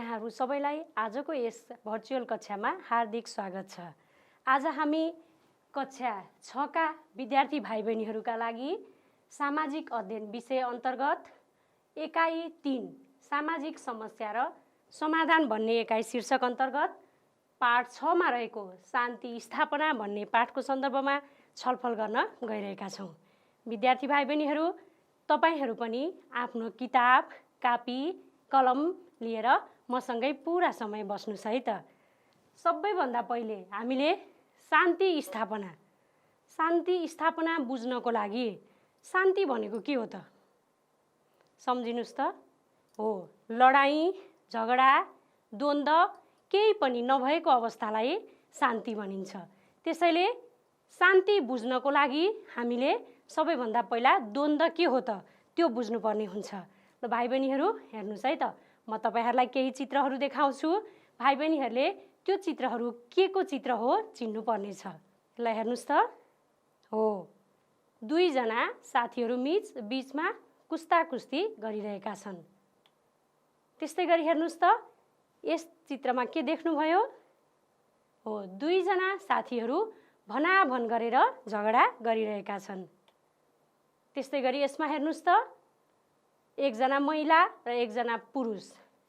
यहाँहरू सबैलाई आजको यस भर्चुअल कक्षामा हार्दिक स्वागत छ। आज हामी कक्षा 6 का विद्यार्थी भाइ बहिनीहरूका लागि सामाजिक अध्ययन विषय अन्तर्गत एकाइ 3 सामाजिक समस्या र समाधान भन्ने एकाइ शीर्षक अन्तर्गत पाठ 6 मा रहेको शान्ति स्थापना भन्ने पाठको सन्दर्भमा छलफल गर्न गइरहेका छौं। विद्यार्थी भाइ बहिनीहरू, तपाईहरू पनि आफ्नो किताब, कापी, कलम लिएर मसँगै पूरा समय बस्नुस् है त। सबैभन्दा पहिले हामीले शान्ति स्थापना बुझ्नको लागि शान्ति भनेको के हो त? सम्झिनुस् त। हो, लडाई, झगडा, द्वन्द केही पनि नभएको अवस्थालाई शान्ति भनिन्छ। त्यसैले शान्ति बुझ्नको लागि हामीले सबैभन्दा पहिला द्वन्द के हो त त्यो बुझ्नुपर्ने हुन्छ। ल भाइ बहिनीहरू हेर्नुस् है त, म तपाईहरुलाई केही चित्रहरू देखाउँछु। भाइ बहिनीहरूले त्यो चित्रहरू के को चित्र हो चिन्नु पर्ने छ। ल हेर्नुस् त। हो, दुई जना साथीहरू बीचमा कुस्ती गरिरहेका छन्। त्यस्तै गरी हेर्नुस् त, यस चित्रमा के देख्नुभयो? हो, दुई जना साथीहरू भनाभन गरेर झगडा गरिरहेका छन्। त्यस्तै गरी यसमा हेर्नुस् त, एकजना महिला र एकजना पुरुष,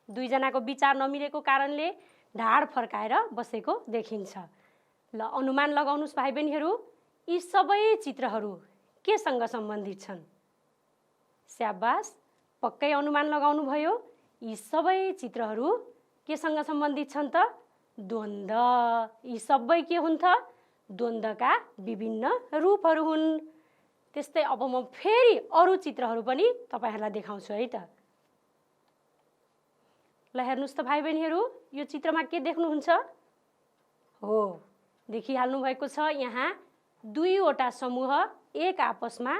दुई जनाको विचार नमिलेको कारणले ढाड फर्काएर बसेको देखिन्छ। ल अनुमान लगाउनुस् भाइ बहिनीहरू, यी सबै चित्रहरू केसँग सम्बन्धित छन्? स्याबास, पक्कै अनुमान लगाउनु भयो। यी सबै चित्रहरू केसँग सम्बन्धित छन् त? द्वन्द। यी सबै के हुन् त? द्वन्दका विभिन्न रूपहरू हुन्। त्यस्तै अब म फेरि अरू चित्रहरू पनि तपाईहरुलाई देखाउँछु है त। ल हेर्नुस् त भाइ बहिनीहरू, यो चित्रमा के देख्नुहुन्छ? हो, देखिहाल्नु भएको छ। यहाँ दुईवटा समूह एक आपसमा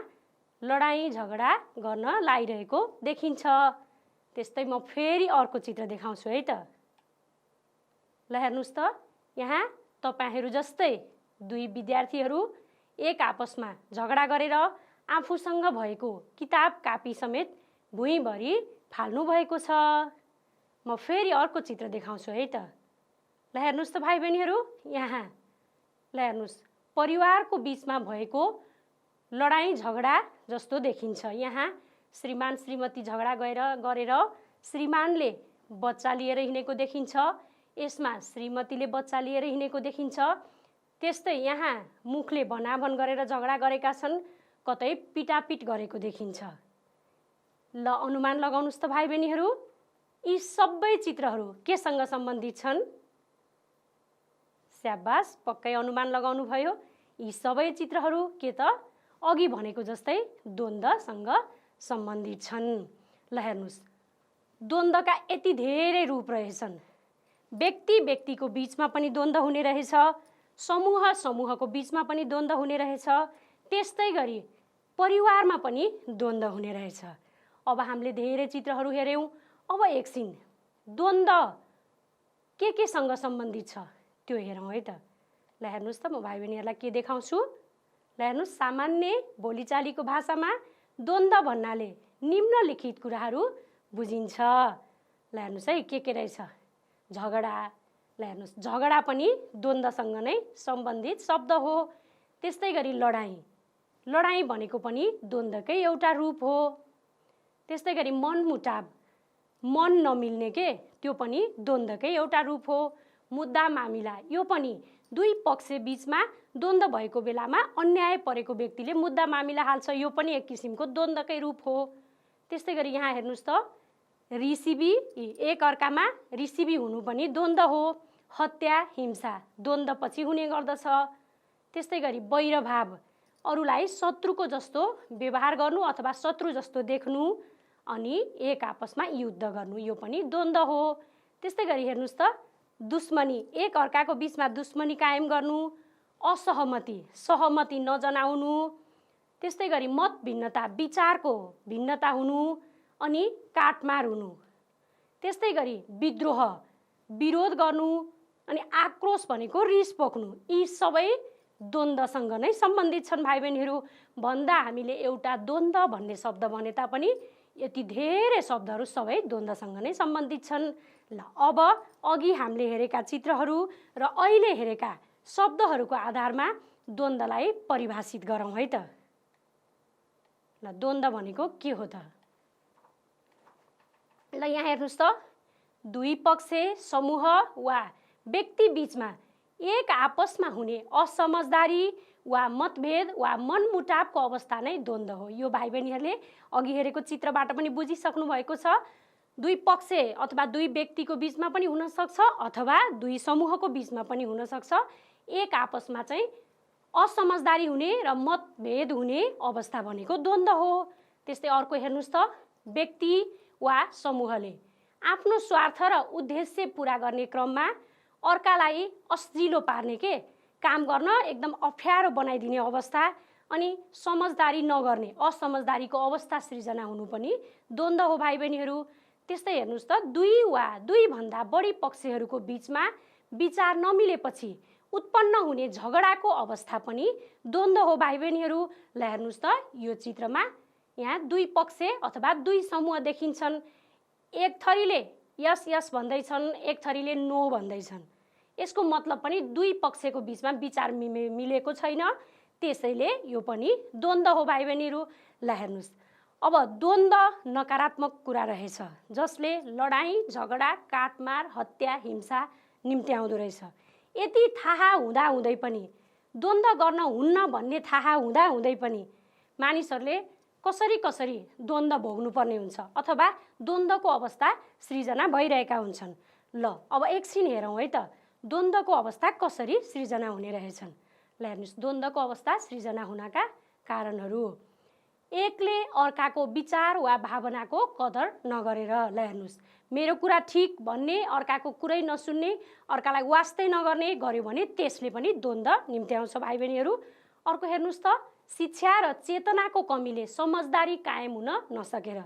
लडाई झगडा गर्न लागिरहेको देखिन्छ। त्यस्तै म फेरि अर्को चित्र देखाउँछु है त। ल हेर्नुस् त, यहाँ तपाईहरु जस्तै दुई विद्यार्थीहरू एक आपसमा झगडा गरेर आफूसँग भएको किताब कापी समेत भुइँभरि फाल्नु भएको छ। म फेरि अर्को चित्र देखाउँछु है त। ल हेर्नुस् त भाइ बहिनीहरू, यहाँ ल हेर्नुस्, परिवारको बीचमा भएको लडाई झगडा जस्तो देखिन्छ। यहाँ श्रीमान श्रीमती झगडा गरेर श्रीमानले बच्चा लिएर हिँडेको देखिन्छ। यसमा श्रीमतीले बच्चा लिएर हिँडेको देखिन्छ। त्यस्तै यहाँ मुखले भनाभन गरेर झगडा गरेका छन्, कतै पिटापिट गरेको देखिन्छ। ल अनुमान लगाउनुस् त भाइ बहिनीहरू, यी सबै चित्रहरू केसँग सम्बन्धित छन्? स्याबास, पक्कै अनुमान लगाउनु भयो। यी सबै चित्रहरू के त अघि भनेको जस्तै द्वन्द्वसँग सम्बन्धित छन्। ल हेर्नुस्, द्वन्द्वका यति धेरै रूप रहेछन्। व्यक्तिको बीचमा पनि द्वन्द्व हुने रहेछ, समूहको बीचमा पनि द्वन्द्व हुने रहेछ। त्यस्तै गरी परिवारमा पनि द्वन्द्व हुने रहेछ। अब हामीले धेरै चित्रहरू हेर्यौं। अब एकछिन द्वन्द्व केसँग सम्बन्धित छ त्यो हेरौँ है त। ल हेर्नुस् त, म भाइ बहिनीहरूलाई के देखाउँछु। ल हेर्नुस्, सामान्य बोलीचालीको भाषामा द्वन्द्व भन्नाले निम्नलिखित कुराहरू बुझिन्छ। ल हेर्नुस् है के रहेछ? झगडा। ल हेर्नुस्, झगडा पनि द्वन्द्वसँग नै सम्बन्धित शब्द हो। त्यस्तै गरी लडाई भनेको पनि द्वन्द्वकै एउटा रूप हो। त्यस्तै गरी मनमुटाव, मन नमिल्ने त्यो पनि द्वन्द्वकै एउटा रूप हो। मुद्दा मामिला, यो पनि दुई पक्ष बीचमा द्वन्द्व भएको बेलामा अन्याय परेको व्यक्तिले मुद्दा मामिला हाल्छ, यो पनि एक किसिमको द्वन्द्वकै रूप हो। त्यस्तै गरी यहाँ हेर्नुस् त, रिसिभी, एक अर्कामा रिसिभी हुनु पनि द्वन्द्व हो। हत्या, हिंसा द्वन्द्वपछि हुने गर्दछ। त्यस्तै गरी वैरभाव, अरूलाई शत्रुको जस्तो व्यवहार गर्नु अथवा शत्रु जस्तो देख्नु अनि एक आपसमा युद्ध गर्नु, यो पनि द्वन्द्व हो। त्यस्तै गरी हेर्नुस् त, दुश्मनी, एक अर्काको बीचमा दुश्मनी कायम गर्नु, सहमति नजनाउनु। त्यस्तै गरी मत भिन्नता, विचारको भिन्नता हुनु अनि काटमार हुनु। त्यस्तै गरी विद्रोह, विरोध गर्नु अनि आक्रोश भनेको रिस पोख्नु, यी सबै द्वन्द्वसँग नै सम्बन्धित छन् भाइ बहिनीहरू। भन्दा हामीले एउटा द्वन्द्व भन्ने शब्द भने तापनि यति धेरै शब्दहरू सबै द्वन्द्वसँग नै सम्बन्धित छन्। ल अब अघि हामीले हेरेका चित्रहरू र अहिले हेरेका शब्दहरूको आधारमा द्वन्द्वलाई परिभाषित गरौँ है त। ल द्वन्द्व भनेको के हो त? ल यहाँ हेर्नुहोस् त, दुई पक्ष, समूह वा व्यक्ति बीचमा एक आपसमा हुने असमझदारी वा मतभेद वा मनमुटावको अवस्था नै द्वन्द्व हो। यो भाइ बहिनीहरूले अघि हेरेको चित्रबाट पनि बुझिसक्नु भएको छ। दुई पक्ष अथवा दुई व्यक्तिको बीचमा पनि हुन सक्छ अथवा दुई समूहको बीचमा पनि हुन सक्छ। एक आपसमा चाहिँ असमझदारी हुने र मतभेद हुने अवस्था भनेको द्वन्द्व हो। त्यस्तै अर्को हेर्नुहोस् त, व्यक्ति वा समूहले आफ्नो स्वार्थ र उद्देश्य पूरा गर्ने क्रममा अर्कालाई अस्जिलो पार्ने के काम गर्न एकदम अप्ठ्यारो बनाइदिने अवस्था अनि समझदारी नगर्ने असमझदारीको अवस्था सृजना हुनु पनि द्वन्द्व हो भाइ बहिनीहरू। त्यस्तै हेर्नुहोस् त, दुई वा दुईभन्दा बढी पक्षहरूको बीचमा विचार नमिलेपछि उत्पन्न हुने झगडाको अवस्था पनि द्वन्द्व हो भाइ बहिनीहरू। ल हेर्नुहोस् त, यो चित्रमा यहाँ दुई पक्ष अथवा दुई समूह देखिन्छन्। एक थरीले यस यस भन्दैछन्, एक थरीले नो भन्दैछन्। यसको मतलब पनि दुई पक्षको बीचमा विचार मिलेको छैन, त्यसैले यो पनि द्वन्द्व हो भाइ बहिनीहरू। ल हेर्नुहोस्, अब द्वन्द्व नकारात्मक कुरा रहेछ जसले लडाईँ झगडा काटमार हत्या हिंसा निम्त्याउँदो रहेछ। यति थाहा हुँदाहुँदै पनि द्वन्द्व गर्न हुन्न भन्ने थाहा हुँदाहुँदै पनि मानिसहरूले कसरी द्वन्द्व भोग्नुपर्ने हुन्छ अथवा द्वन्द्वको अवस्था सृजना भइरहेका हुन्छन्। ल अब एकछिन हेरौँ है त, द्वन्द्वको अवस्था कसरी सृजना हुने रहेछन्। ल हेर्नुहोस्, द्वन्द्वको अवस्था सृजना हुनका कारणहरू: एकले अर्काको विचार वा भावनाको कदर नगरेर। ल हेर्नुहोस्, मेरो कुरा ठिक भन्ने, अर्काको कुरै नसुन्ने, अर्कालाई वास्तै नगर्ने गर्यो भने त्यसले पनि द्वन्द्व निम्त्याउँछ भाइ बहिनीहरू। अर्को हेर्नुहोस् त, शिक्षा र चेतनाको कमीले समझदारी कायम हुन नसकेर।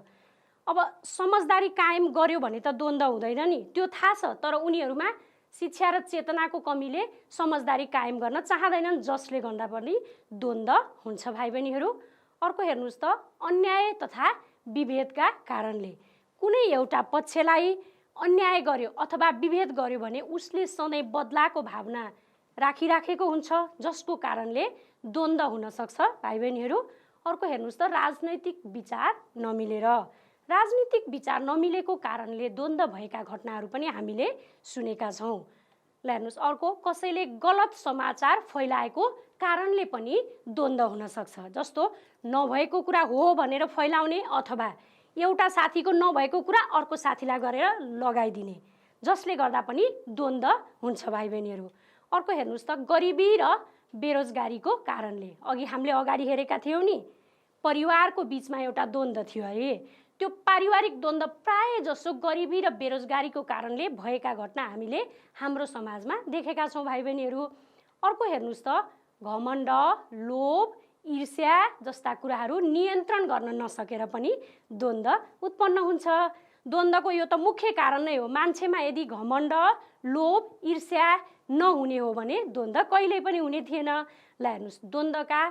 अब समझदारी कायम गर्यो भने त द्वन्द्व हुँदैन नि, त्यो थाहा छ, तर उनीहरूमा शिक्षा र चेतनाको कमीले समझदारी कायम गर्न चाहँदैनन्, जसले गर्दा पनि द्वन्द्व हुन्छ भाइ बहिनीहरू। अर्को हेर्नुहोस् त, अन्याय तथा विभेदका कारणले। कुनै एउटा पक्षलाई अन्याय गर्यो अथवा विभेद गर्यो भने उसले सधैँ बदलाको भावना राखिराखेको हुन्छ, जसको कारणले द्वन्द्व हुन सक्छ भाइ बहिनीहरू। अर्को हेर्नुहोस् त, राजनैतिक विचार नमिलेर। राजनीतिक विचार नमिलेको कारणले द्वन्द्व भएका घटनाहरू पनि हामीले सुनेका छौँ। ल हेर्नुहोस्, अर्को कसैले गलत समाचार फैलाएको कारणले पनि द्वन्द्व हुन सक्छ, जस्तो नभएको कुरा हो भनेर फैलाउने अथवा एउटा साथीको नभएको कुरा अर्को साथीलाई गरेर लगाइदिने, जसले गर्दा पनि द्वन्द्व हुन्छ भाइ बहिनीहरू। अर्को हेर्नुहोस् त, गरिबी र बेरोजगारीको कारणले। अघि हामीले अगाडि हेरेका थियौँ नि, परिवारको बीचमा एउटा द्वन्द्व थियो है। त्यो पारिवारिक द्वन्द्व प्राय जसो गरिबी र बेरोजगारीको कारणले भएका घटना हामीले हाम्रो समाजमा देखेका छौँ भाइ बहिनीहरू। अर्को हेर्नुहोस् त, घमण्ड, लोभ, ईर्ष्या जस्ता कुराहरू नियन्त्रण गर्न नसकेर पनि द्वन्द्व उत्पन्न हुन्छ। द्वन्द्वको यो त मुख्य कारण नै हो। मान्छेमा यदि घमण्ड, लोभ, ईर्ष्या नहुने हो भने द्वन्द्व कहिल्यै पनि हुने थिएन। ल हेर्नुहोस्, द्वन्द्वका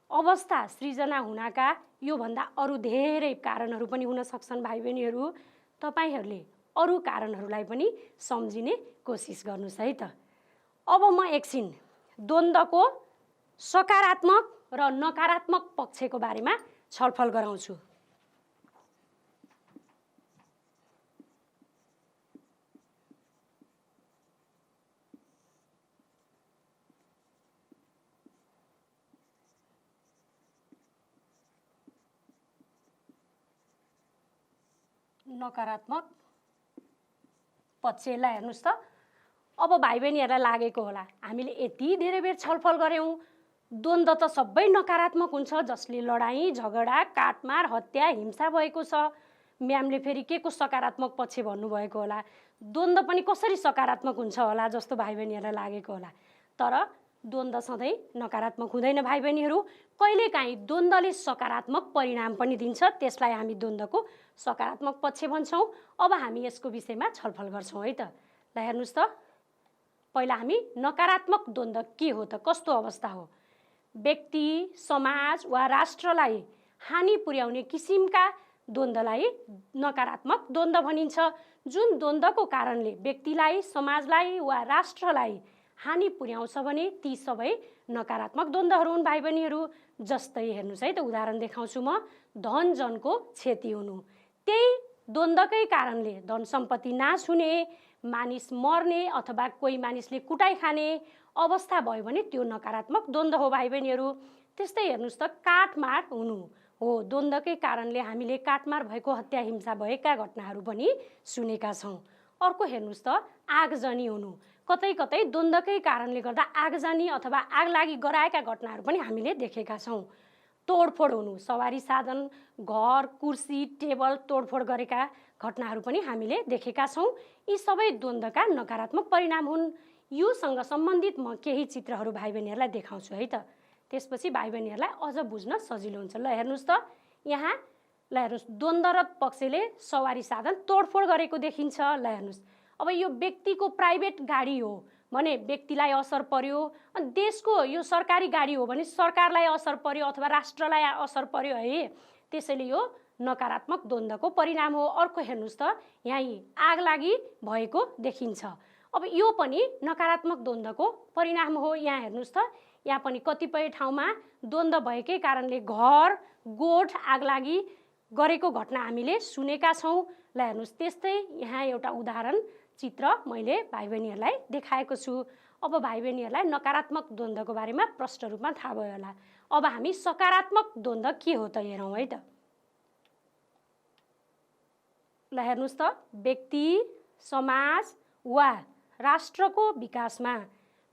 अवस्था सृजना हुनका योभन्दा अरू धेरै कारणहरू पनि हुन सक्छन् भाइ बहिनीहरू। तपाईँहरूले अरू कारणहरूलाई पनि सम्झिने कोसिस गर्नुहोस् है त। अब म एकछिन द्वन्द्वको सकारात्मक र नकारात्मक पक्षको बारेमा छलफल गराउँछु। नकारात्मक पक्षलाई हेर्नुहोस् त, अब भाइ बहिनीहरूलाई लागेको होला हामीले यति धेरै बेर छलफल गऱ्यौँ, द्वन्द्व त सबै नकारात्मक हुन्छ, जसले लडाईँ झगडा काटमार हत्या हिंसा भएको छ। म्यामले फेरि के को सकारात्मक पक्ष भन्नुभएको होला, द्वन्द्व पनि कसरी सकारात्मक हुन्छ होला जस्तो भाइ बहिनीहरूलाई लागेको होला। तर द्वन्द्व सधैँ नकारात्मक हुँदैन भाइ बहिनीहरू। कहिलेकाहीँ द्वन्द्वले सकारात्मक परिणाम पनि दिन्छ, त्यसलाई हामी द्वन्द्वको सकारात्मक पक्ष भन्छौँ। अब हामी यसको विषयमा छलफल गर्छौँ है त। ल हेर्नुहोस् त, पहिला हामी नकारात्मक द्वन्द्व के हो त, कस्तो अवस्था हो? व्यक्ति, समाज वा राष्ट्रलाई हानि पुर्याउने किसिमका द्वन्द्वलाई नकारात्मक द्वन्द्व भनिन्छ। जुन द्वन्द्वको कारणले व्यक्तिलाई, समाजलाई वा राष्ट्रलाई हानि पुर्याउँछ भने ती सबै नकारात्मक द्वन्द्वहरू हुन् भाइ बहिनीहरू। जस्तै हेर्नुहोस् है त, उदाहरण देखाउँछु म। धन जनको क्षति हुनु, त्यही द्वन्द्वकै कारणले धन सम्पत्ति नाश हुने, मानिस मर्ने अथवा कोही मानिसले कुटाइ खाने अवस्था भयो भने त्यो नकारात्मक द्वन्द्व हो भाइ बहिनीहरू। त्यस्तै हेर्नुहोस् त, काटमार हुनु हो, द्वन्द्वकै कारणले हामीले काटमार भएको, हत्या हिंसा भएका घटनाहरू पनि सुनेका छौँ। अर्को हेर्नुहोस् त, आगजनी हुनु, कतै कतै द्वन्द्वकै कारणले गर्दा आगजनी अथवा आगलागी गराएका घटनाहरू पनि हामीले देखेका छौँ। तोडफोड हुनु, सवारी साधन, घर, कुर्सी, टेबल तोडफोड गरेका घटनाहरू पनि हामीले देखेका छौँ। यी सबै द्वन्द्वका नकारात्मक परिणाम हुन्। योसँग सम्बन्धित म केही चित्रहरू भाइ बहिनीहरूलाई देखाउँछु है त। त्यसपछि भाइ बहिनीहरूलाई अझ बुझ्न सजिलो हुन्छ। ल हेर्नुहोस् त, यहाँ ल हेर्नुहोस्, द्वन्द्वरत पक्षले सवारी साधन तोडफोड गरेको देखिन्छ। ल हेर्नुहोस्, अब यो व्यक्तिको प्राइभेट गाडी हो भने व्यक्तिलाई असर पर्यो, अनि देशको यो सरकारी गाडी हो भने सरकारलाई असर पर्यो अथवा राष्ट्रलाई असर पर्यो है। त्यसैले यो नकारात्मक द्वन्द्वको परिणाम हो। अर्को हेर्नुहोस् त, यहाँ आगलागी भएको देखिन्छ। अब यो पनि नकारात्मक द्वन्द्वको परिणाम हो। यहाँ हेर्नुहोस् त, यहाँ पनि कतिपय ठाउँमा द्वन्द्व भएकै कारणले घर, गोठ आगलागी गरेको घटना हामीले सुनेका छौँ। ल हेर्नुहोस्, त्यस्तै यहाँ एउटा उदाहरण चित्र मैले भाइ बहिनीहरूलाई देखाएको छु। अब भाइ बहिनीहरूलाई नकारात्मक द्वन्द्वको बारेमा प्रष्ट रूपमा थाहा भयो होला। अब हामी सकारात्मक द्वन्द्व के हो त हेरौँ है त। ल हेर्नुहोस् त, व्यक्ति, समाज वा राष्ट्रको विकासमा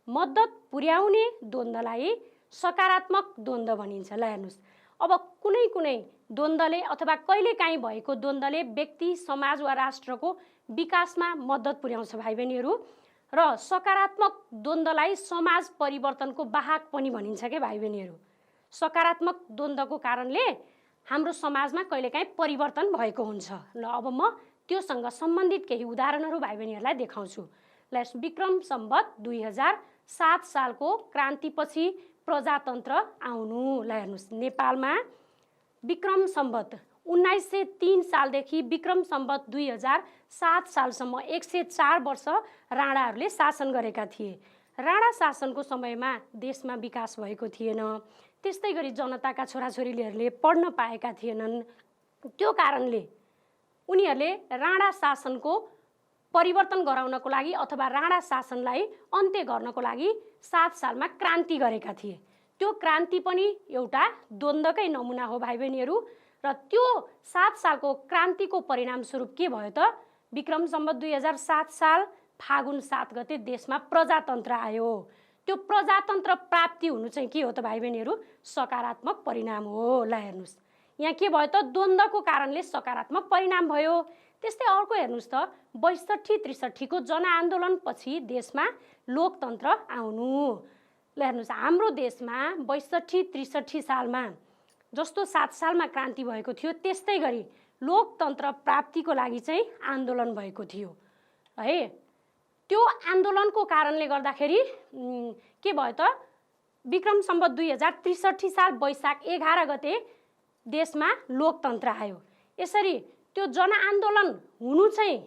मद्दत पुर्याउने द्वन्द्वलाई सकारात्मक द्वन्द्व भनिन्छ। ल हेर्नुहोस्, अब कुनै कुनै द्वन्द्वले अथवा कहिलेकाहीँ भएको द्वन्द्वले व्यक्ति, समाज वा राष्ट्रको विकासमा मद्दत पुर्याउँछ भाइ बहिनीहरू। र सकारात्मक द्वन्द्वलाई समाज परिवर्तनको वाहक पनि भनिन्छ के भाइ बहिनीहरू। सकारात्मक द्वन्द्वको कारणले हाम्रो समाजमा कहिलेकाहीँ परिवर्तन भएको हुन्छ। ल अब म त्योसँग सम्बन्धित केही उदाहरणहरू भाइ बहिनीहरूलाई देखाउँछु। ल विक्रम सम्वत 2007 सालको क्रान्तिपछि प्रजातन्त्र आउनु। ल हेर्नुहोस्, नेपालमा विक्रम सम्वत 1903 सालदेखि विक्रम सम्वत 2007 सालसम्म 104 वर्ष राणाहरूले शासन गरेका थिए। राणा शासनको समयमा देशमा विकास भएको थिएन। त्यस्तै गरी जनताका छोराछोरीहरूले पढ्न पाएका थिएनन्। त्यो कारणले उनीहरूले राणा शासनको परिवर्तन गराउनको लागि अथवा राणा शासनलाई अन्त्य गर्नको लागि 7 सालमा क्रान्ति गरेका थिए। त्यो क्रान्ति पनि एउटा द्वन्द्वकै नमुना हो भाइ बहिनीहरू। र त्यो 7 सालको क्रान्तिको परिणामस्वरूप के भयो त, विक्रम सम्वत 2007 साल फागुन 7 गते देशमा प्रजातन्त्र आयो। त्यो प्रजातन्त्र प्राप्ति हुनु चाहिँ के हो त भाइ बहिनीहरू, सकारात्मक परिणाम हो। ल हेर्नुहोस्, यहाँ के भयो त, द्वन्द्वको कारणले सकारात्मक परिणाम भयो। त्यस्तै अर्को हेर्नुहोस् त, 62-63 को जनआन्दोलनपछि देशमा लोकतन्त्र आउनु। ल हेर्नुहोस्, हाम्रो देशमा 62-63 सालमा जस्तो 7 सालमा क्रान्ति भएको थियो त्यस्तै गरी लोकतन्त्र प्राप्तिको लागि चाहिँ आन्दोलन भएको थियो है। त्यो आन्दोलनको कारणले गर्दाखेरि के भयो त, विक्रम सम्वत 2063 साल वैशाख 11 गते देशमा लोकतन्त्र आयो। यसरी त्यो जनआन्दोलन हुनु चाहिँ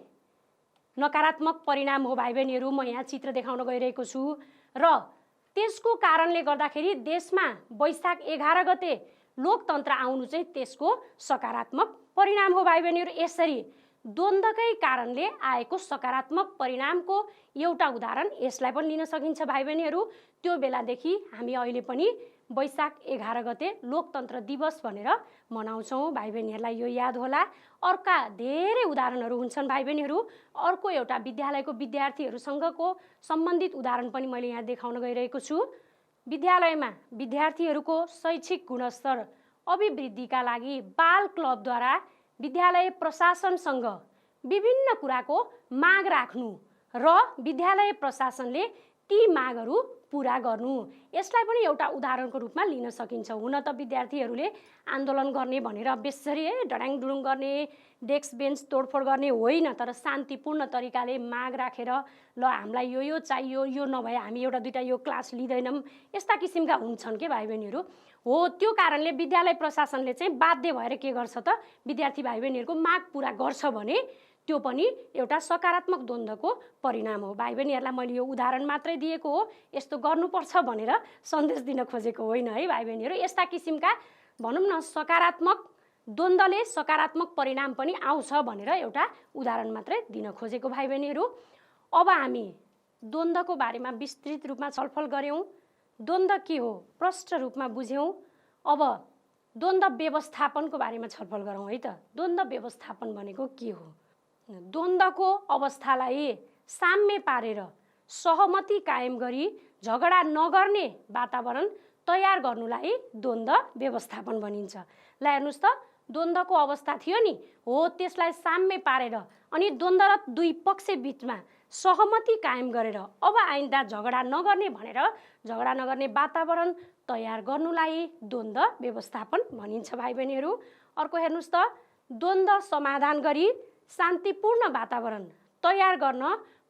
नकारात्मक परिणाम हो भाइ बहिनीहरू। म यहाँ चित्र देखाउन गइरहेको छु। र त्यसको कारणले गर्दाखेरि देशमा वैशाख 11 गते लोकतन्त्र आउनु चाहिँ त्यसको सकारात्मक परिणाम हो भाइ बहिनीहरू। यसरी द्वन्द्वकै कारणले आएको सकारात्मक परिणामको एउटा उदाहरण यसलाई पनि लिन सकिन्छ भाइ बहिनीहरू। त्यो बेलादेखि हामी अहिले पनि वैशाख 11 गते लोकतन्त्र दिवस भनेर मनाउँछौँ। भाइ बहिनीहरूलाई यो याद होला। अर्का धेरै उदाहरणहरू हुन्छन् भाइ बहिनीहरू। अर्को एउटा विद्यालयको विद्यार्थीहरूसँगको सम्बन्धित उदाहरण पनि मैले यहाँ देखाउन गइरहेको छु। विद्यालयमा विद्यार्थीहरूको शैक्षिक गुणस्तर अभिवृद्धिका लागि बाल क्लबद्वारा विद्यालय प्रशासनसँग विभिन्न कुराको माग राख्नु र विद्यालय प्रशासनले ती मागहरू पुरा गर्नु। यसलाई पनि एउटा उदाहरणको रूपमा लिन सकिन्छ। हुन त विद्यार्थीहरूले आन्दोलन गर्ने भनेर बेसरी डडाङ डुडुङ गर्ने, डेस्क बेन्च तोडफोड गर्ने होइन, तर शान्तिपूर्ण तरिकाले माग राखेर ल हामीलाई यो चाहियो, यो नभए हामी एउटा दुईटा यो क्लास लिँदैनौँ, यस्ता किसिमका हुन्छन् के भाइ बहिनीहरू। हो, त्यो कारणले विद्यालय प्रशासनले चाहिँ बाध्य भएर के गर्छ त, विद्यार्थी भाइ बहिनीहरूको माग पुरा गर्छ भने त्यो पनि एउटा सकारात्मक द्वन्द्वको परिणाम हो। भाइ बहिनीहरूलाई मैले यो उदाहरण मात्रै दिएको हो, यस्तो गर्नुपर्छ भनेर सन्देश दिन खोजेको होइन है भाइ बहिनीहरू। यस्ता किसिमका भनौँ न सकारात्मक द्वन्द्वले सकारात्मक परिणाम पनि आउँछ भनेर एउटा उदाहरण मात्रै दिन खोजेको भाइ बहिनीहरू। अब हामी द्वन्द्वको बारेमा विस्तृत रूपमा छलफल गऱ्यौँ। द्वन्द्व के हो प्रष्ट रूपमा बुझ्यौँ। अब द्वन्द्व व्यवस्थापनको बारेमा छलफल गरौँ है त। द्वन्द्व व्यवस्थापन भनेको के हो? द्वन्द्वको अवस्थालाई साम्य पारेर सहमति कायम गरी झगडा नगर्ने वातावरण तयार गर्नुलाई द्वन्द्व व्यवस्थापन भनिन्छ। ल हेर्नुहोस् त, द्वन्द्वको अवस्था थियो नि, हो त्यसलाई साम्य पारेर अनि द्वन्द्वरत दुई पक्ष बिचमा सहमति कायम गरेर अब आइन्दा झगडा नगर्ने भनेर झगडा नगर्ने वातावरण तयार गर्नुलाई द्वन्द्व व्यवस्थापन भनिन्छ भाइ बहिनीहरू। अर्को हेर्नुहोस् त, द्वन्द्व समाधान गरी शान्तिपूर्ण वातावरण तयार गर्न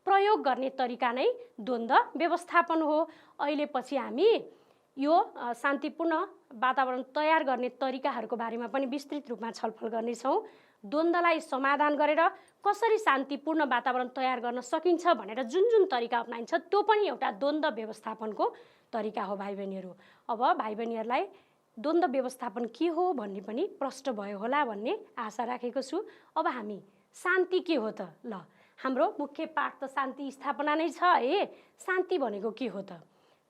प्रयोग गर्ने तरिका नै द्वन्द्व व्यवस्थापन हो। अहिले पछि हामी यो शान्तिपूर्ण वातावरण तयार गर्ने तरिकाहरूको बारेमा पनि विस्तृत रूपमा छलफल गर्नेछौँ। द्वन्द्वलाई समाधान गरेर कसरी शान्तिपूर्ण वातावरण तयार गर्न सकिन्छ भनेर जुन जुन तरिका अपनाइन्छ त्यो पनि एउटा द्वन्द्व व्यवस्थापनको तरिका हो भाइ बहिनीहरू। अब भाइ बहिनीहरूलाई द्वन्द्व व्यवस्थापन के हो भन्ने पनि प्रष्ट भयो होला भन्ने आशा राखेको छु। अब हामी शान्ति के हो त? ल, हाम्रो मुख्य पाठ त शान्ति स्थापना नै छ है। शान्ति भनेको के हो त?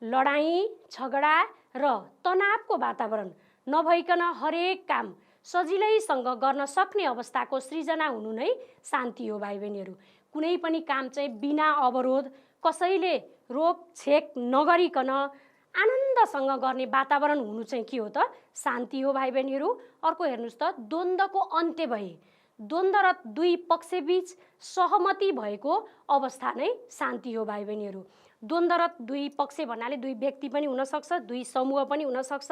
लडाईँ झगडा र तनावको वातावरण नभइकन हरेक काम सजिलैसँग गर्न सक्ने अवस्थाको सृजना हुनु नै शान्ति हो भाइ बहिनीहरू। कुनै पनि काम चाहिँ बिना अवरोध कसैले रोकछेक नगरिकन आनन्दसँग गर्ने वातावरण हुनु चाहिँ के हो त? शान्ति हो भाइ बहिनीहरू। अर्को हेर्नुहोस् त, द्वन्द्वको अन्त्य भए द्वन्द्वरत दुई पक्षबीच सहमति भएको अवस्था नै शान्ति हो भाइ बहिनीहरू। द्वन्द्वरत दुई पक्ष भन्नाले दुई व्यक्ति पनि हुनसक्छ, दुई समूह पनि हुनसक्छ,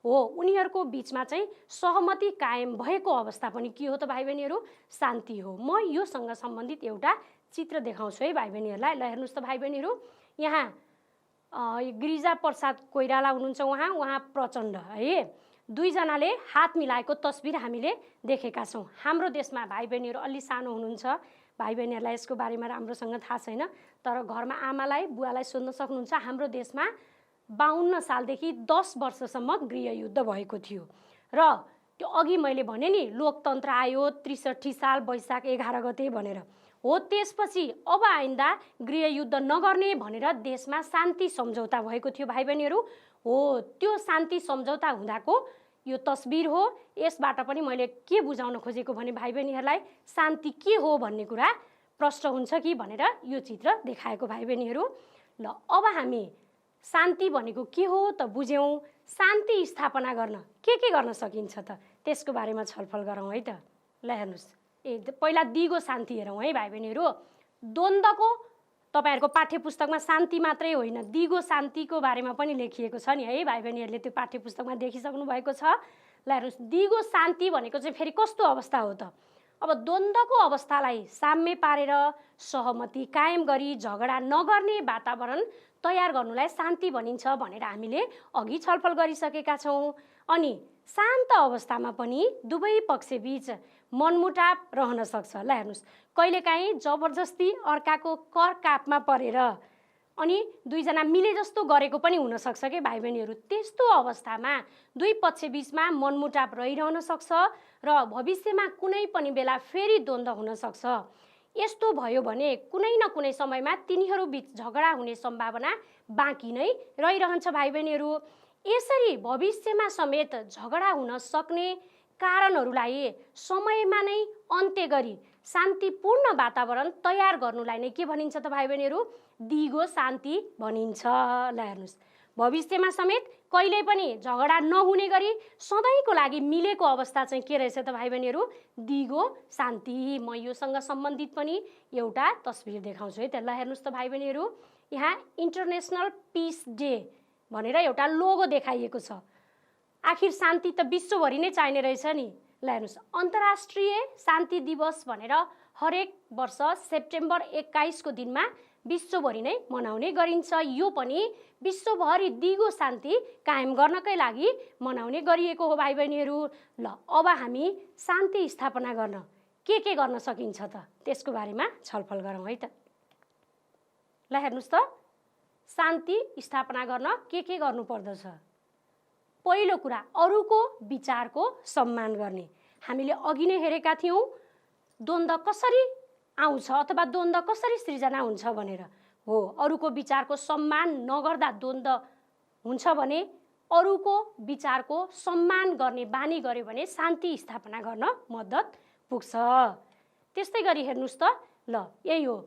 हो उनीहरूको बिचमा चाहिँ सहमति कायम भएको अवस्था पनि के हो त भाइ बहिनीहरू? शान्ति हो। म योसँग सम्बन्धित एउटा चित्र देखाउँछु है भाइ बहिनीहरूलाई। ल हेर्नुहोस् त भाइ बहिनीहरू, यहाँ गिरिजा प्रसाद कोइराला हुनुहुन्छ, उहाँ प्रचण्ड है, दुईजनाले हात मिलाएको तस्बिर हामीले देखेका छौँ। हाम्रो देशमा भाइ बहिनीहरू अलि सानो हुनुहुन्छ, भाइ बहिनीहरूलाई यसको बारेमा राम्रोसँग थाहा छैन, तर घरमा आमालाई बुवालाई सोध्न सक्नुहुन्छ। हाम्रो देशमा 52 सालदेखि 10 वर्षसम्म गृहयुद्ध भएको थियो र त्यो अघि मैले भने नि लोकतन्त्र आयो 63 साल वैशाख 11 गते भनेर, हो त्यसपछि अब आइन्दा गृहयुद्ध नगर्ने भनेर देशमा शान्ति सम्झौता भएको थियो भाइ बहिनीहरू। हो त्यो शान्ति सम्झौता हुँदाको यो तस्बिर हो। यसबाट पनि मैले के बुझाउन खोजेको भने भाइ बहिनीहरूलाई शान्ति के हो भन्ने कुरा प्रष्ट हुन्छ कि भनेर यो चित्र देखाएको भाइ बहिनीहरू। ल अब हामी शान्ति भनेको के हो त बुझ्यौँ। शान्ति स्थापना गर्न के गर्न सकिन्छ त त्यसको बारेमा छलफल गरौँ है त। ल हेर्नुहोस्, पहिला दिगो शान्ति हेरौँ है भाइ बहिनीहरू। द्वन्द्वको तपाईहरुको पाठ्यपुस्तकमा शान्ति मात्रै होइन दिगो शान्तिको बारेमा पनि लेखिएको छ नि है भाइ बहिनीहरूले, त्यो पाठ्यपुस्तकमा देखिसक्नु भएको छ। ल हेर्नुहोस्, दिगो शान्ति भनेको चाहिँ फेरि कस्तो अवस्था हो त? अब द्वन्द्वको अवस्थालाई साम्य पारेर सहमति कायम गरी झगडा नगर्ने वातावरण तयार गर्नुलाई शान्ति भनिन्छ भनेर हामीले अघि छलफल गरिसकेका छौँ। अनि शान्त अवस्थामा पनि दुवै पक्षबीच मनमुटाव रहन सक्छ। ल हेर्नुहोस्, कहिलेकाहीँ जबरजस्ती अर्काको कर कापमा परेर अनि दुईजना मिले जस्तो गरेको पनि हुनसक्छ के भाइ बहिनीहरू। त्यस्तो अवस्थामा दुई पक्षबीचमा मनमुटाव रहिरहन सक्छ र भविष्यमा कुनै पनि बेला फेरि द्वन्द्व हुन सक्छ। यस्तो भयो भने कुनै न कुनै समयमा तिनीहरू बीच झगडा हुने सम्भावना बाँकी नै रहिरहन्छ भाइ बहिनीहरू। यसरी भविष्यमा समेत झगडा हुन सक्ने कारणहरूलाई समयमा नै अन्त्य गरी शान्तिपूर्ण वातावरण तयार गर्नुलाई नै के भनिन्छ त भाइ बहिनीहरू? दिगो शान्ति भनिन्छ। ल हेर्नुहोस्, भविष्यमा समेत कहिल्यै पनि झगडा नहुने गरी सधैँको लागि मिलेको अवस्था चाहिँ के रहेछ त भाइ बहिनीहरू? दिगो शान्ति। म योसँग सम्बन्धित पनि एउटा तस्बिर देखाउँछु है त। ल हेर्नुहोस् त भाइ बहिनीहरू, यहाँ इन्टरनेसनल पिस डे भनेर एउटा लोगो देखाइएको छ। आखिर शान्ति त विश्वभरि नै चाहिने रहेछ नि। ल हेर्नुहोस्, अन्तर्राष्ट्रिय शान्ति दिवस भनेर हरेक वर्ष सेप्टेम्बर 21 को दिनमा विश्वभरि नै मनाउने गरिन्छ। यो पनि विश्वभरि दिगो शान्ति कायम गर्नकै लागि मनाउने गरिएको हो भाइ बहिनीहरू। ल अब हामी शान्ति स्थापना गर्न के गर्न सकिन्छ त त्यसको बारेमा छलफल गरौँ है त। ल हेर्नुहोस् त, शान्ति स्थापना गर्न के गर्नु पर्दछ? पहिलो कुरा, अरूको विचारको सम्मान गर्ने। हामीले अघि नै हेरेका थियौँ द्वन्द्व कसरी आउँछ अथवा द्वन्द्व कसरी सृजना हुन्छ भनेर। हो, अरूको विचारको सम्मान नगर्दा द्वन्द्व हुन्छ भने अरूको विचारको सम्मान गर्ने बानी गर्यो भने शान्ति स्थापना गर्न मद्दत पुग्छ। त्यस्तै गरी हेर्नुहोस् त, ल यही हो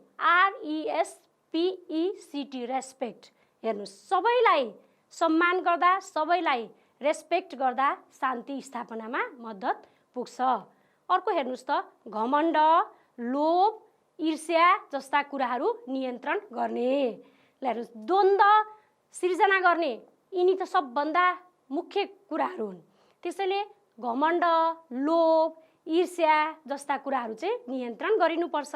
RESPECT, रेस्पेक्ट। हेर्नुहोस्, सबैलाई सम्मान गर्दा, सबैलाई रेस्पेक्ट गर्दा शान्ति स्थापनामा मद्दत पुग्छ। अर्को हेर्नुहोस् त, घमण्ड, लोभ, ईर्ष्या जस्ता कुराहरू नियन्त्रण गर्ने। हेर्नुहोस्, द्वन्द्व सृजना गर्ने यिनी त सबभन्दा मुख्य कुराहरू हुन्। त्यसैले घमण्ड, लोभ, ईर्ष्या जस्ता कुराहरू चाहिँ नियन्त्रण गरिनुपर्छ।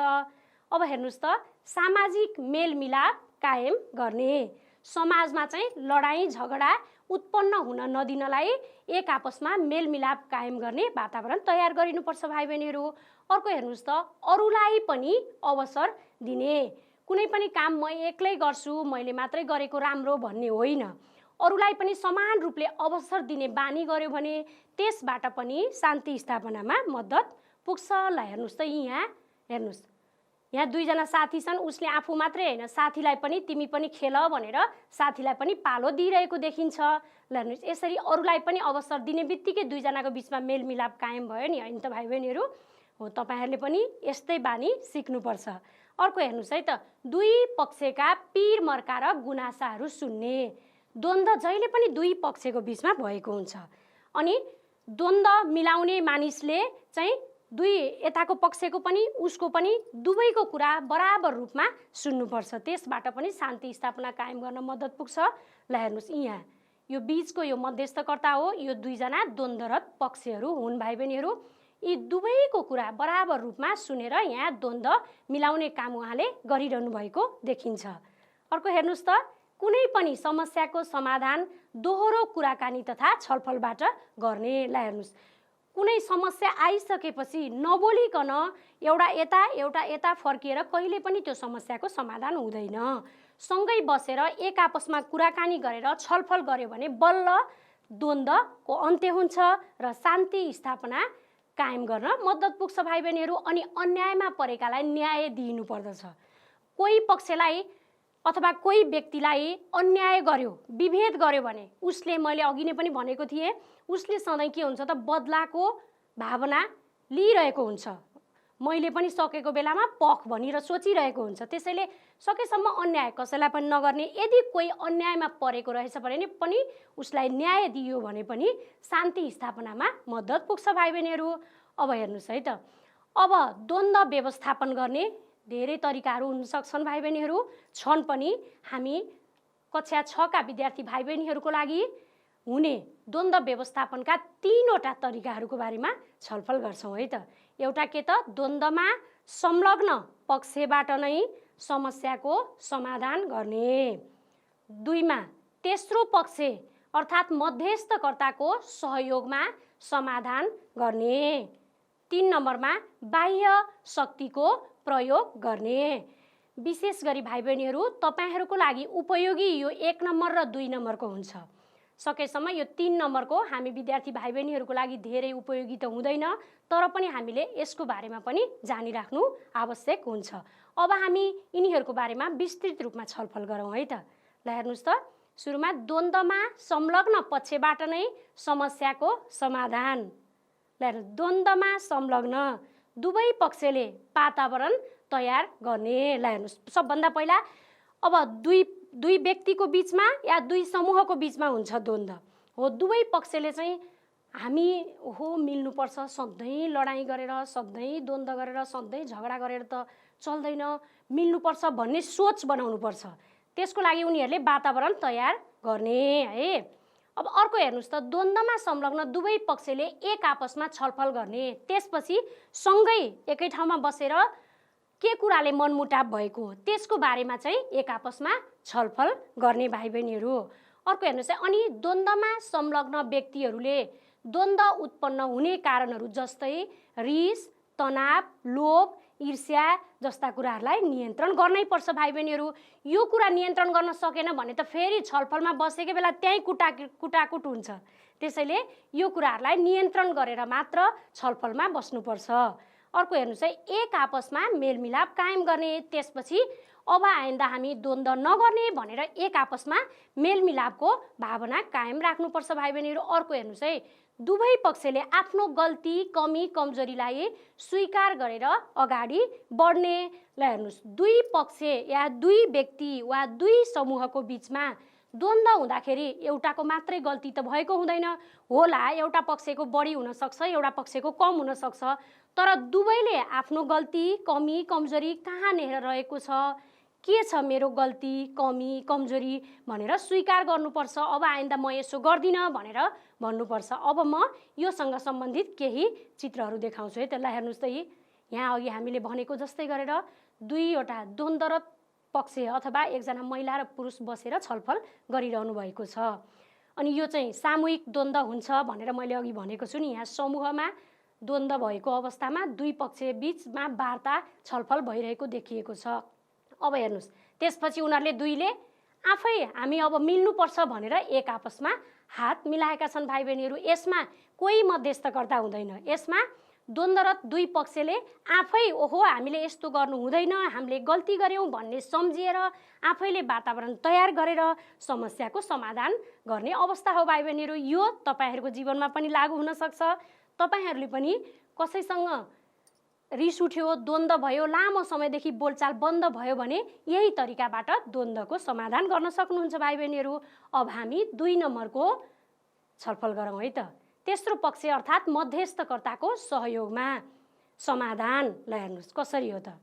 अब हेर्नुहोस् त, सामाजिक मेलमिलाप कायम गर्ने। समाजमा चाहिँ लडाईँ झगडा उत्पन्न हुन नदिनलाई एक आपसमा मेलमिलाप कायम गर्ने वातावरण तयार गरिनुपर्छ भाइ बहिनीहरू। अर्को हेर्नुहोस् त, अरूलाई पनि अवसर दिने। कुनै पनि काम म एक्लै गर्छु, मैले मात्रै गरेको राम्रो भन्ने होइन। अरूलाई पनि समान रूपले अवसर दिने बानी गर्यो भने त्यसबाट पनि शान्ति स्थापनामा मद्दत पुग्छ। ल हेर्नुहोस् त, यहाँ हेर्नुहोस्, यहाँ दुईजना साथी छन्, उसले आफू मात्रै होइन साथीलाई पनि तिमी पनि खेल भनेर साथीलाई पनि पालो दिइरहेको देखिन्छ। ल हेर्नुहोस्, यसरी अरूलाई पनि अवसर दिने बित्तिकै दुईजनाको बिचमा मेलमिलाप कायम भयो नि, होइन त भाइ बहिनीहरू? हो, तपाईँहरूले पनि यस्तै बानी सिक्नुपर्छ। अर्को हेर्नुहोस् है त, दुई पक्षका पीर मर्का र गुनासाहरू सुन्ने। द्वन्द्व जहिले पनि दुई पक्षको बिचमा भएको हुन्छ अनि द्वन्द्व मिलाउने मानिसले चाहिँ दुई यताको पक्षको पनि उसको पनि दुवैको कुरा बराबर रूपमा सुन्नुपर्छ। त्यसबाट पनि शान्ति स्थापना कायम गर्न मद्दत पुग्छ। ल हेर्नुहोस्, यहाँ यो बीचको यो मध्यस्थकर्ता हो, यो दुईजना द्वन्द्वरत पक्षहरू हुन् भाइ बहिनीहरू। यी दुवैको कुरा बराबर रूपमा सुनेर यहाँ द्वन्द्व मिलाउने काम उहाँले गरिरहनु भएको देखिन्छ। अर्को हेर्नुहोस् त, कुनै पनि समस्याको समाधान दोहोरो कुराकानी तथा छलफलबाट गर्ने। ल हेर्नुहोस्, कुनै समस्या आइसकेपछि नबोलिकन एउटा यता फर्किएर कहिले पनि त्यो समस्याको समाधान हुँदैन। सँगै बसेर एक आपसमा कुराकानी गरेर छलफल गर्यो भने बल्ल द्वन्द्वको अन्त्य हुन्छ र शान्ति स्थापना कायम गर्न मद्दत पुग्छ भाइ बहिनीहरू। अनि अन्यायमा परेकालाई न्याय दिनु पर्दछ। कोही पक्षलाई अथवा कोही व्यक्तिलाई अन्याय गर्यो, विभेद गर्यो भने उसले, मैले अघि नै पनि भनेको थिएँ, उसले सधैँ के हुन्छ त बदलाको भावना लिइरहेको हुन्छ। मैले पनि सकेको बेलामा पख भनेर सोचिरहेको हुन्छ। त्यसैले सकेसम्म अन्याय कसैलाई पनि नगर्ने। यदि कोही अन्यायमा परेको रहेछ भने पनि उसलाई न्याय दियो भने पनि शान्ति स्थापनामा मद्दत पुग्छ भाइ बहिनीहरू। अब हेर्नुहोस् है त, अब द्वन्द्व व्यवस्थापन गर्ने धेरै तरिकाहरू हुन सक्छन् भाइ बहिनीहरू, छन् पनि। हामी कक्षा 6 का विद्यार्थी भाइ बहिनीहरूको लागि हुने द्वन्द्व व्यवस्थापनका 3वटा तरिकाहरूको बारेमा छलफल गर्छौँ है त। एउटा के त, द्वन्द्वमा संलग्न पक्षबाट नै समस्याको समाधान गर्ने। 2मा तेस्रो पक्ष अर्थात् मध्यस्थकर्ताको सहयोगमा समाधान गर्ने। 3 नम्बरमा बाह्य शक्तिको प्रयोग गर्ने। विशेष गरी भाइ बहिनीहरू तपाईहरूको लागि उपयोगी यो 1 नम्बर र 2 नम्बरको हुन्छ। सकेसम्म यो 3 नम्बरको हामी विद्यार्थी भाइ बहिनीहरूको लागि धेरै उपयोगी त हुँदैन, तर पनि हामीले यसको बारेमा पनि जानिराख्नु आवश्यक हुन्छ। अब हामी यिनीहरूको बारेमा विस्तृत रूपमा छलफल गरौँ है त। ल हेर्नुहोस् त, सुरुमा द्वन्द्वमा संलग्न पक्षबाट नै समस्याको समाधान। ल हेर्नुहोस्, द्वन्द्वमा संलग्न दुवै पक्षले वातावरण तयार गर्ने। ल हेर्नुहोस्, सबभन्दा पहिला अब दुई दुई व्यक्तिको बिचमा या दुई समूहको बिचमा हुन्छ द्वन्द्व हो। दुवै पक्षले चाहिँ हामी मिल्नुपर्छ, सधैँ लडाइँ गरेर, सधैँ द्वन्द्व गरेर, सधैँ झगडा गरेर त चल्दैन, मिल्नुपर्छ भन्ने सोच बनाउनुपर्छ। त्यसको लागि उनीहरूले वातावरण तयार गर्ने है। अब अर्को हेर्नुहोस् त, द्वन्द्वमा संलग्न दुवै पक्षले एक आपसमा छलफल गर्ने, त्यसपछि सँगै एकै ठाउँमा बसेर के कुराले मनमुटाव भएको त्यसको बारेमा चाहिँ एक आपसमा छलफल गर्ने भाइ बहिनीहरू। अर्को हेर्नुहोस् है, अनि द्वन्द्वमा संलग्न व्यक्तिहरूले द्वन्द्व उत्पन्न हुने कारणहरू जस्तै रिस, तनाव, लोभ, ईर्ष्या जस्ता कुराहरूलाई नियन्त्रण गर्नै पर्छ भाइ बहिनीहरू। यो कुरा नियन्त्रण गर्न सकेन भने त फेरि छलफलमा बसेकै बेला त्यहीँ कुटाकुट हुन्छ। त्यसैले यो कुराहरूलाई नियन्त्रण गरेर मात्र छलफलमा बस्नुपर्छ। अर्को हेर्नुहोस् है, एक आपसमा मेलमिलाप कायम गर्ने, त्यसपछि अब आइन्दा हामी द्वन्द्व नगर्ने भनेर एक आपसमा मेलमिलापको भावना कायम राख्नुपर्छ भाइ बहिनीहरू। अर्को हेर्नुहोस् है, दुवै पक्षले आफ्नो गल्ती, कमी, कमजोरीलाई स्वीकार गरेर अगाडि बढ्ने। ल हेर्नुहोस्, दुई पक्ष या दुई व्यक्ति वा दुई समूहको बिचमा द्वन्द्व हुँदाखेरि एउटाको मात्रै गल्ती त भएको हुँदैन होला, एउटा पक्षको बढी हुनसक्छ, एउटा पक्षको कम हुनसक्छ, तर दुवैले आफ्नो गल्ती, कमी, कमजोरी कहाँ नेर रहेको छ, के छ मेरो गल्ती, कमी, कमजोरी भनेर स्वीकार गर्नुपर्छ। अब आइन्दा म यसो गर्दिनँ भनेर भन्नुपर्छ। अब म योसँग सम्बन्धित केही चित्रहरू देखाउँछु है। त्यसलाई हेर्नुहोस् त, यहाँ अघि हामीले भनेको जस्तै गरेर दुईवटा द्वन्द्वरत पक्ष अथवा एकजना महिला र पुरुष बसेर छलफल गरिरहनु भएको छ। अनि यो चाहिँ सामूहिक द्वन्द्व हुन्छ भनेर मैले अघि भनेको छु नि। यहाँ समूहमा द्वन्द्व भएको अवस्थामा दुई पक्ष बिचमा वार्ता छलफल भइरहेको देखिएको छ। अब हेर्नुहोस्, त्यसपछि उनीहरूले दुईले आफै हामी अब मिल्नुपर्छ भनेर एक आपसमा हात मिलाएका छन् भाइ बहिनीहरू। यसमा कोही मध्यस्थकर्ता हुँदैन। यसमा द्वन्द्वरत दुई पक्षले आफै हामीले यस्तो गर्नु हुँदैन, हामीले गल्ती गऱ्यौँ भन्ने सम्झिएर आफैले वातावरण तयार गरेर समस्याको समाधान गर्ने अवस्था हो भाइ बहिनीहरू। यो तपाईँहरूको जीवनमा पनि लागू हुनसक्छ। तपाईँहरूले पनि कसैसँग रिस उठ्यो, द्वन्द्व भयो, लामो समयदेखि बोलचाल बन्द भयो भने यही तरिकाबाट द्वन्द्वको समाधान गर्न सक्नुहुन्छ भाइ बहिनीहरू। अब हामी 2 नम्बरको छलफल गरौँ है त। तेस्रो पक्ष अर्थात् मध्यस्थकर्ताको सहयोगमा समाधान। ल हेर्नुहोस् कसरी हो त।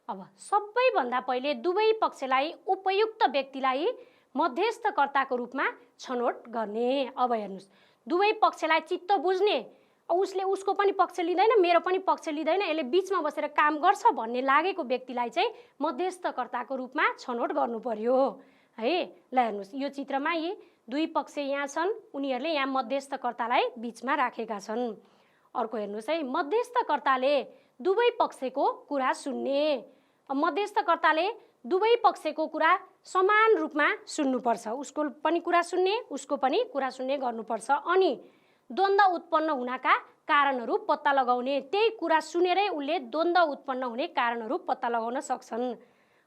अब सबैभन्दा पहिले दुवै पक्षलाई उपयुक्त व्यक्तिलाई मध्यस्थकर्ताको रूपमा छनौट गर्ने। अब हेर्नुहोस्, दुवै पक्षलाई चित्त बुझ्ने, उसले उसको पनि पक्ष लिँदैन, मेरो पनि पक्ष लिँदैन, यसले बिचमा बसेर काम गर्छ भन्ने लागेको व्यक्तिलाई चाहिँ मध्यस्थकर्ताको रूपमा छनौट गर्नु पर्यो है। ल हेर्नुहोस्, यो चित्रमा यी दुई पक्ष यहाँ छन्, उनीहरूले यहाँ मध्यस्थकर्तालाई बिचमा राखेका छन्। अर्को हेर्नुहोस् है, मध्यस्थकर्ताले दुवै पक्षको कुरा सुन्ने। मध्यस्थकर्ताले दुवै पक्षको कुरा समान रूपमा सुन्नुपर्छ। उसको पनि कुरा सुन्ने, उसको पनि कुरा सुन्ने गर्नुपर्छ। अनि द्वन्द्व उत्पन्न हुनका कारणहरू पत्ता लगाउने। त्यही कुरा सुनेरै उसले द्वन्द्व उत्पन्न हुने कारणहरू पत्ता लगाउन सक्छन्।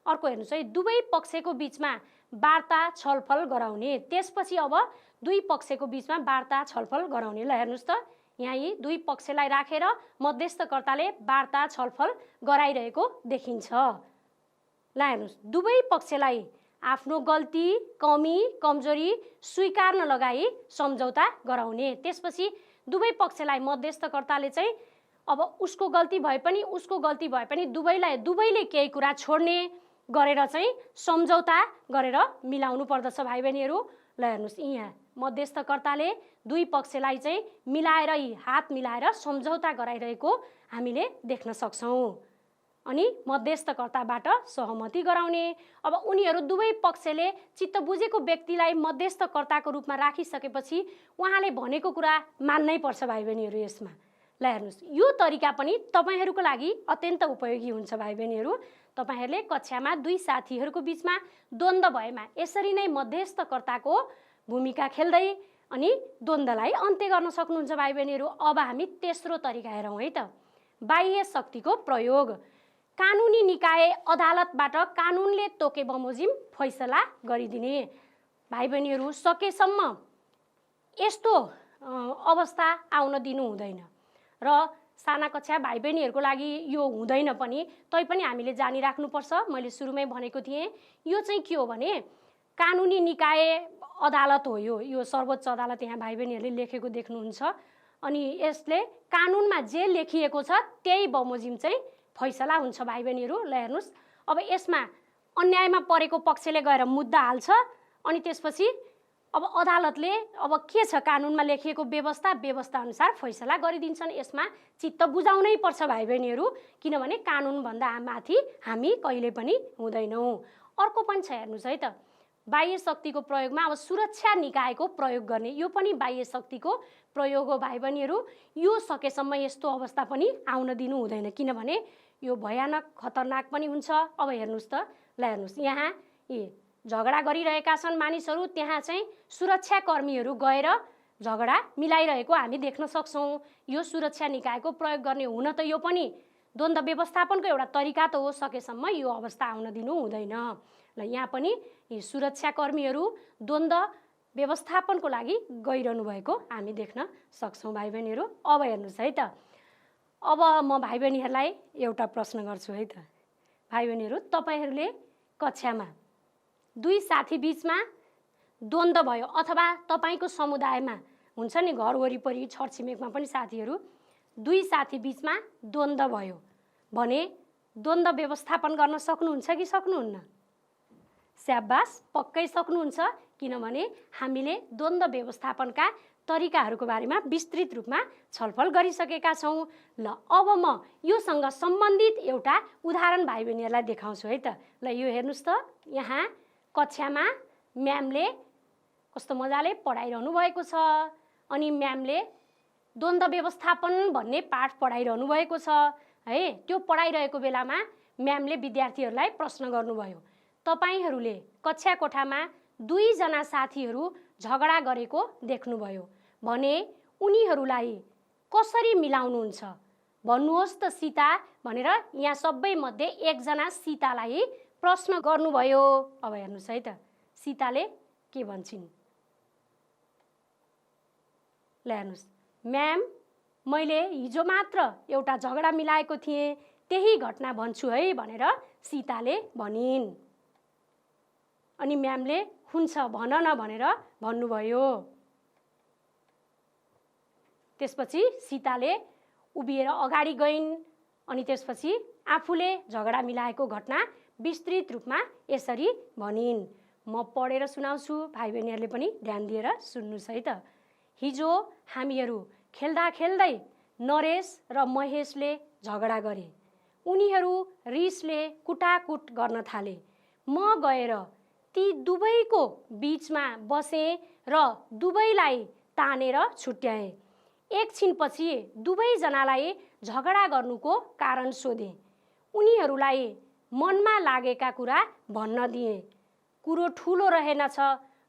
अर्को हेर्नुहोस् है, दुवै पक्षको बिचमा वार्ता छलफल गराउने। त्यसपछि अब दुई पक्षको बिचमा वार्ता छलफल गराउने। ल हेर्नुहोस् त, यहाँ यी दुई पक्षलाई राखेर मध्यस्थकर्ताले वार्ता छलफल गराइरहेको देखिन्छ। ल हेर्नुहोस्, दुवै पक्षलाई आफ्नो गल्ती, कमी, कमजोरी स्वीकार्न लगाई सम्झौता गराउने। त्यसपछि दुवै पक्षलाई मध्यस्थकर्ताले चाहिँ अब उसको गल्ती भए पनि उसको गल्ती भए पनि दुवैले केही कुरा छोड्ने गरेर चाहिँ सम्झौता गरेर मिलाउनु पर्दछ भाइ बहिनीहरू। ल हेर्नुहोस्, यहाँ मध्यस्थकर्ताले दुई पक्षलाई चाहिँ मिलाएर हात मिलाएर सम्झौता गराइरहेको हामीले देख्न सक्छौँ। अनि मध्यस्थकर्ताबाट सहमति गराउने। अब उनीहरू दुवै पक्षले चित्त बुझेको व्यक्तिलाई मध्यस्थकर्ताको रूपमा राखिसकेपछि उहाँले भनेको कुरा मान्नै पर्छ भाइ बहिनीहरू यसमा। ल हेर्नुहोस्, यो तरिका पनि तपाईँहरूको लागि अत्यन्त उपयोगी हुन्छ भाइ बहिनीहरू। तपाईँहरूले कक्षामा दुई साथीहरूको बिचमा द्वन्द्व भएमा यसरी नै मध्यस्थकर्ताको भूमिका खेल्दै अनि द्वन्द्वलाई अन्त्य गर्न सक्नुहुन्छ भाइ बहिनीहरू। अब हामी तेस्रो तरिका हेरौँ है त, बाह्य शक्तिको प्रयोग। कानुनी निकाय अदालतबाट कानुनले तोके बमोजिम फैसला गरिदिने। भाइ बहिनीहरू, सकेसम्म यस्तो अवस्था आउन दिनु हुँदैन र साना कक्षा भाइ बहिनीहरूको लागि यो हुँदैन पनि, तैपनि हामीले जानिराख्नुपर्छ। मैले सुरुमै भनेको थिएँ, यो चाहिँ के हो भने कानुनी निकाय अदालत हो यो सर्वोच्च अदालत यहाँ भाइ बहिनीहरूले लेखेको देख्नुहुन्छ। अनि यसले कानुनमा जे लेखिएको छ त्यही बमोजिम चाहिँ फैसला हुन्छ भाइ बहिनीहरू। ल हेर्नुहोस्, अब यसमा अन्यायमा परेको पक्षले गएर मुद्दा हाल्छ अनि त्यसपछि अब अदालतले अब के छ कानुनमा लेखिएको व्यवस्था अनुसार फैसला गरिदिन्छन्। यसमा चित्त बुझाउनै पर्छ भाइ बहिनीहरू, किनभने कानुनभन्दा माथि हामी कहिले पनि हुँदैनौँ। अर्को पनि छ हेर्नुहोस् है त, बाह्य शक्तिको प्रयोगमा अब सुरक्षा निकायको प्रयोग गर्ने, यो पनि बाह्य शक्तिको प्रयोग हो भाइ बहिनीहरू। यो सकेसम्म यस्तो अवस्था पनि आउन दिनु हुँदैन, किनभने यो भयानक खतरनाक पनि हुन्छ। अब हेर्नुहोस् त, ल हेर्नुहोस् यहाँ झगडा गरिरहेका छन् मानिसहरू, त्यहाँ चाहिँ सुरक्षाकर्मीहरू गएर झगडा मिलाइरहेको हामी देख्न सक्छौँ। यो सुरक्षा निकायको प्रयोग गर्ने हुन त यो पनि द्वन्द्व व्यवस्थापनको एउटा तरिका त हो, सकेसम्म यो अवस्था आउन दिनु हुँदैन। ल यहाँ पनि यी सुरक्षाकर्मीहरू द्वन्द्व व्यवस्थापनको लागि गइरहनु भएको हामी देख्न सक्छौँ भाइ बहिनीहरू। अब हेर्नुहोस् है त, अब म भाइ बहिनीहरूलाई एउटा प्रश्न गर्छु है त। भाइ बहिनीहरू, तपाईँहरूले कक्षामा दुई साथी बिचमा द्वन्द्व भयो अथवा तपाईँको समुदायमा हुन्छ नि, घर वरिपरि छरछिमेकमा पनि साथीहरू, दुई साथी बिचमा द्वन्द्व भयो भने द्वन्द्व व्यवस्थापन गर्न सक्नुहुन्छ कि सक्नुहुन्न? स्याबास, पक्कै सक्नुहुन्छ, किनभने हामीले द्वन्द्व व्यवस्थापनका तरिकाहरूको बारेमा विस्तृत रूपमा छलफल गरिसकेका छौँ। ल अब म योसँग सम्बन्धित एउटा उदाहरण भाइ बहिनीहरूलाई देखाउँछु है त। ल यो हेर्नुहोस् त, यहाँ कक्षामा म्यामले कस्तो मजाले पढाइरहनु भएको छ अनि म्यामले द्वन्द्व व्यवस्थापन भन्ने पाठ पढाइरहनु भएको छ है। त्यो पढाइरहेको बेलामा म्यामले विद्यार्थीहरूलाई प्रश्न गर्नुभयो, तपाईहरूले कक्षा कोठामा दुईजना साथीहरू झगडा गरेको देख्नुभयो भने उनीहरूलाई कसरी मिलाउनुहुन्छ? भन्नुहोस् त सीता भनेर यहाँ सबैमध्ये एकजना सीतालाई प्रश्न गर्नुभयो। अब हेर्नुहोस् है त, सीताले के भन्छन्? ल हेर्नुहोस्, म्याम मैले हिजो मात्र एउटा झगडा मिलाएको थिएँ, त्यही घटना भन्छु है भनेर सीताले भनिन्। अनि म्यामले हुन्छ भन न भनेर भन्नुभयो। त्यसपछि सीताले उभिएर अगाडि गइन् अनि त्यसपछि आफूले झगडा मिलाएको घटना विस्तृत रूपमा यसरी भनिन्। म पढेर सुनाउँछु, भाइ बहिनीहरूले पनि ध्यान दिएर सुन्नुहोस् है त। हिजो हामीहरू खेल्दा खेल्दै नरेश र महेशले झगडा गरे। उनीहरू रिसले कुटाकुट गर्न थाले। म गएर ती दुवैको बीचमा बसेँ र दुवैलाई तानेर छुट्याएँ। एकछिनपछि दुवैजनालाई झगडा गर्नुको कारण सोधेँ। उनीहरूलाई मनमा लागेका कुरा भन्न दिएँ। कुरो ठुलो रहेनछ।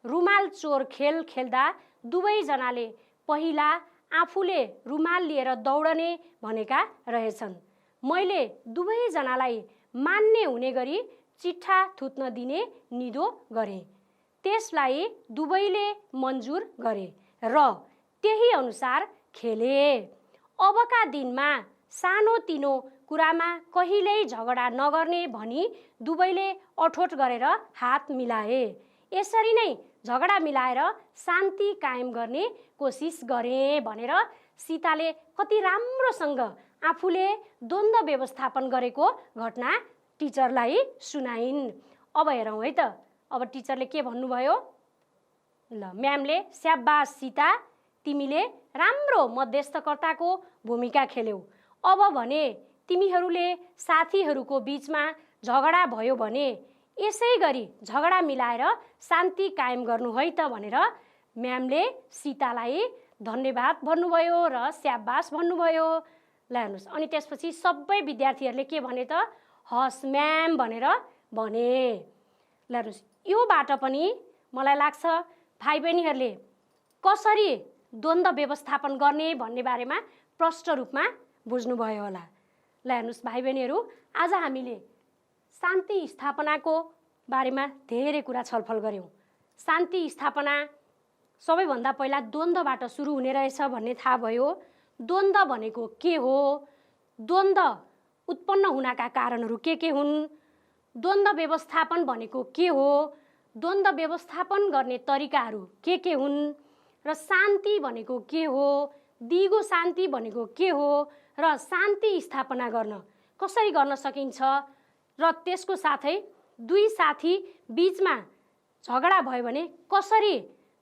रुमाल चोर खेल खेल्दा दुवैजनाले पहिला आफूले रुमाल लिएर दौडने भनेका रहेछन्। मैले दुवैजनालाई मान्ने हुने गरी चिट्ठा थुत्न दिने निदो गरेँ। त्यसलाई दुवैले मन्जुर गरे र त्यही अनुसार खेले। अबका दिनमा सानोतिनो कुरामा कहिल्यै झगडा नगर्ने भनी दुवैले अठोट गरेर हात मिलाए। यसरी नै झगडा मिलाएर शान्ति कायम गर्ने कोसिस गरे भनेर सीताले कति राम्रोसँग आफूले द्वन्द्व व्यवस्थापन गरेको घटना टिचरलाई सुनाइन्। अब हेरौँ है त, अब टिचरले के भन्नुभयो? ल म्यामले, स्याबास सीता, तिमीले राम्रो मध्यस्थकर्ताको भूमिका खेल्यौ। अब भने तिमीहरूले साथीहरूको बीचमा झगडा भयो भने यसै गरी झगडा मिलाएर शान्ति कायम गर्नु है त भनेर म्यामले सीतालाई धन्यवाद भन्नुभयो र स्याबास भन्नुभयो। ल हेर्नुहोस्, अनि त्यसपछि सबै विद्यार्थीहरूले के भने त? हस् म्याम भनेर भने। ल हेर्नुहोस्, योबाट पनि मलाई लाग्छ भाइ बहिनीहरूले कसरी द्वन्द्व व्यवस्थापन गर्ने भन्ने बारेमा प्रष्ट रूपमा बुझ्नुभयो होला। ल हेर्नुहोस् भाइ बहिनीहरू, आज हामीले शान्ति स्थापनाको बारेमा धेरै कुरा छलफल गऱ्यौँ। शान्ति स्थापना सबैभन्दा पहिला द्वन्द्वबाट सुरु हुने रहेछ भन्ने थाहा भयो। द्वन्द्व भनेको के हो? द्वन्द्व उत्पन्न हुनका कारणहरू के हुन्? द्वन्द्व व्यवस्थापन भनेको के हो? द्वन्द्व व्यवस्थापन गर्ने तरिकाहरू के हुन् र शान्ति भनेको के हो, दिगो शान्ति भनेको के हो र शान्ति स्थापना गर्न कसरी गर्न सकिन्छ र त्यसको साथै दुई साथी बीचमा झगडा भयो भने कसरी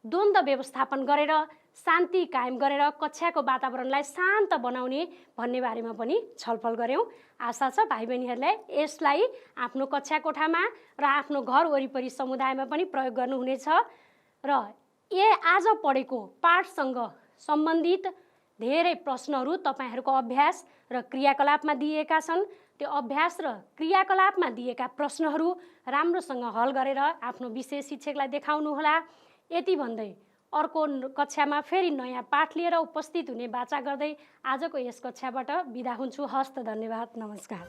द्वन्द्व व्यवस्थापन गरेर शान्ति कायम गरेर कक्षाको वातावरणलाई शान्त बनाउने भन्ने बारेमा पनि छलफल गऱ्यौँ। आशा छ भाइ बहिनीहरूलाई यसलाई आफ्नो कक्षा कोठामा र आफ्नो घर वरिपरि समुदायमा पनि प्रयोग गर्नुहुनेछ र आज पढेको पाठसँग सम्बन्धित धेरै प्रश्नहरू तपाईँहरूको अभ्यास र क्रियाकलापमा दिएका छन्। त्यो अभ्यास र क्रियाकलापमा दिएका प्रश्नहरू राम्रोसँग हल गरेर आफ्नो विषय शिक्षकलाई देखाउनुहोला। यति भन्दै अर्को कक्षामा फेरि नयाँ पाठ लिएर उपस्थित हुने बाचा गर्दै आजको यस कक्षाबाट बिदा हुन्छु। हस्त, धन्यवाद, नमस्कार।